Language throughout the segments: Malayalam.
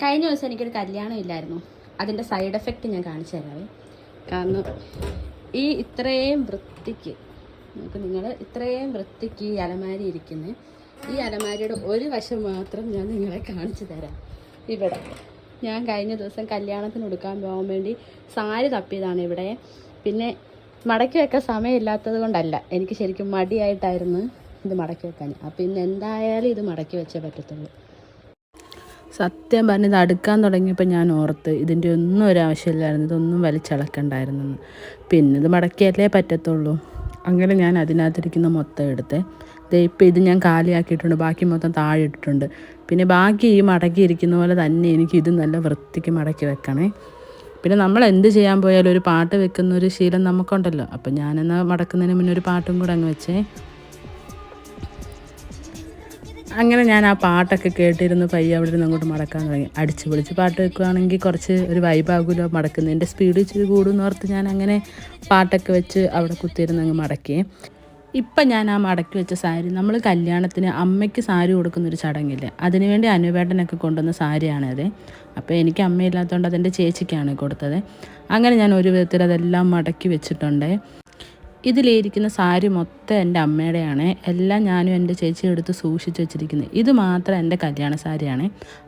കഴിഞ്ഞ ദിവസം എനിക്കൊരു കല്യാണം ഇല്ലായിരുന്നു. അതിൻ്റെ സൈഡ് എഫക്റ്റ് ഞാൻ കാണിച്ചു തരാവേ. കാരണം ഇത്രയും വൃത്തിക്ക് നിങ്ങൾ ഇത്രയും വൃത്തിക്ക് ഈ അലമാരി ഇരിക്കുന്നത്. ഈ അലമാരിയുടെ ഒരു വശം മാത്രം ഞാൻ നിങ്ങളെ കാണിച്ചു തരാം. ഇവിടെ ഞാൻ കഴിഞ്ഞ ദിവസം കല്യാണത്തിന് ഉടുക്കാൻ പോകാൻ വേണ്ടി സാരി തപ്പിയതാണ് ഇവിടെ. പിന്നെ മടക്കി വെക്കാൻ സമയമില്ലാത്തത് കൊണ്ടല്ല, എനിക്ക് ശരിക്കും മടിയായിട്ടായിരുന്നു ഇത് മടക്കി വെക്കാൻ. അപ്പം ഇന്ന് എന്തായാലും ഇത് മടക്കി വെച്ചേ പറ്റത്തുള്ളൂ. സത്യം പറഞ്ഞ് ഇത് അടുക്കാൻ തുടങ്ങിയപ്പോൾ ഞാൻ ഓർത്ത് ഇതിൻ്റെ ഒന്നും ഒരാവശ്യമില്ലായിരുന്നു, ഇതൊന്നും വലിച്ചളക്കണ്ടായിരുന്നെന്ന്. പിന്നെ ഇത് മടക്കിയല്ലേ പറ്റത്തുള്ളൂ. അങ്ങനെ ഞാൻ അതിനകത്തിരിക്കുന്ന മൊത്തം എടുത്തേ. ഇപ്പം ഇത് ഞാൻ കാലിയാക്കിയിട്ടുണ്ട്, ബാക്കി മൊത്തം താഴെ ഇട്ടിട്ടുണ്ട്. പിന്നെ ബാക്കി ഈ മടക്കിയിരിക്കുന്ന പോലെ തന്നെ എനിക്ക് ഇത് നല്ല വൃത്തിക്ക് മടക്കി വെക്കണേ. പിന്നെ നമ്മൾ എന്ത് ചെയ്യാൻ പോയാലും ഒരു പാട്ട് വെക്കുന്ന ഒരു ശീലം നമുക്കുണ്ടല്ലോ. അപ്പം ഞാനെന്നാൽ മടക്കുന്നതിന് മുന്നേ ഒരു പാട്ടും കൂടെ അങ്ങ് വെച്ചേ. അങ്ങനെ ഞാൻ ആ പാട്ടൊക്കെ കേട്ടിരുന്ന് പയ്യെ അവിടെ നിന്ന് അങ്ങോട്ട് മടക്കാൻ തുടങ്ങി. അടിച്ച് പൊളിച്ച് പാട്ട് വെക്കുകയാണെങ്കിൽ കുറച്ച് ഒരു വൈബാകുമല്ലോ മടക്കുന്നതിൻ്റെ സ്പീഡ് ഇച്ചിരി കൂടുമെന്ന് ഓർത്ത് ഞാൻ അങ്ങനെ പാട്ടൊക്കെ വെച്ച് അവിടെ കുത്തിയിരുന്ന് അങ്ങ് മടക്കി. ഇപ്പം ഞാൻ ആ മടക്കി വെച്ച സാരി, നമ്മൾ കല്യാണത്തിന് അമ്മയ്ക്ക് സാരി കൊടുക്കുന്നൊരു ചടങ്ങില്ലേ, അതിനുവേണ്ടി അനുവേട്ടനൊക്കെ കൊണ്ടുവന്ന സാരിയാണത്. അപ്പോൾ എനിക്ക് അമ്മയില്ലാത്തതുകൊണ്ട് അതെൻ്റെ ചേച്ചിക്കാണ് കൊടുത്തത്. അങ്ങനെ ഞാൻ ഒരു വിധത്തിൽ അതെല്ലാം മടക്കി വെച്ചിട്ടുണ്ട്. ഇതിലിരിക്കുന്ന സാരി മൊത്തം എൻ്റെ അമ്മയുടെയാണ്. എല്ലാം ഞാനും എൻ്റെ ചേച്ചിയും എടുത്ത് സൂക്ഷിച്ച് വെച്ചിരിക്കുന്നത്. ഇത് മാത്രം എൻ്റെ കല്യാണ സാരിയാണ്.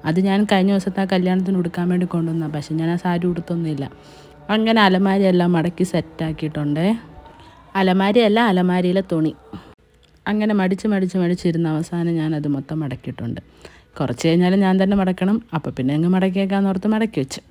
അത് ഞാൻ കഴിഞ്ഞ ദിവസത്തെ ആ കല്യാണത്തിന് ഉടുക്കാൻ വേണ്ടി കൊണ്ടുവന്നതാണ്. പക്ഷെ ഞാൻ ആ സാരി ഉടുത്തൊന്നുമില്ല. അങ്ങനെ അലമാരി എല്ലാം മടക്കി സെറ്റാക്കിയിട്ടുണ്ട്. അലമാരിയല്ല, അലമാരിയിലെ തുണി. അങ്ങനെ മടിച്ചിരുന്ന അവസാനം ഞാനത് മൊത്തം മടക്കിയിട്ടുണ്ട്. കുറച്ച് കഴിഞ്ഞാൽ ഞാൻ തന്നെ മടക്കണം. അപ്പോൾ പിന്നെ അങ്ങ് മടക്കിയേക്കാന്ന് ഓർത്ത് മടക്കി വെച്ച്.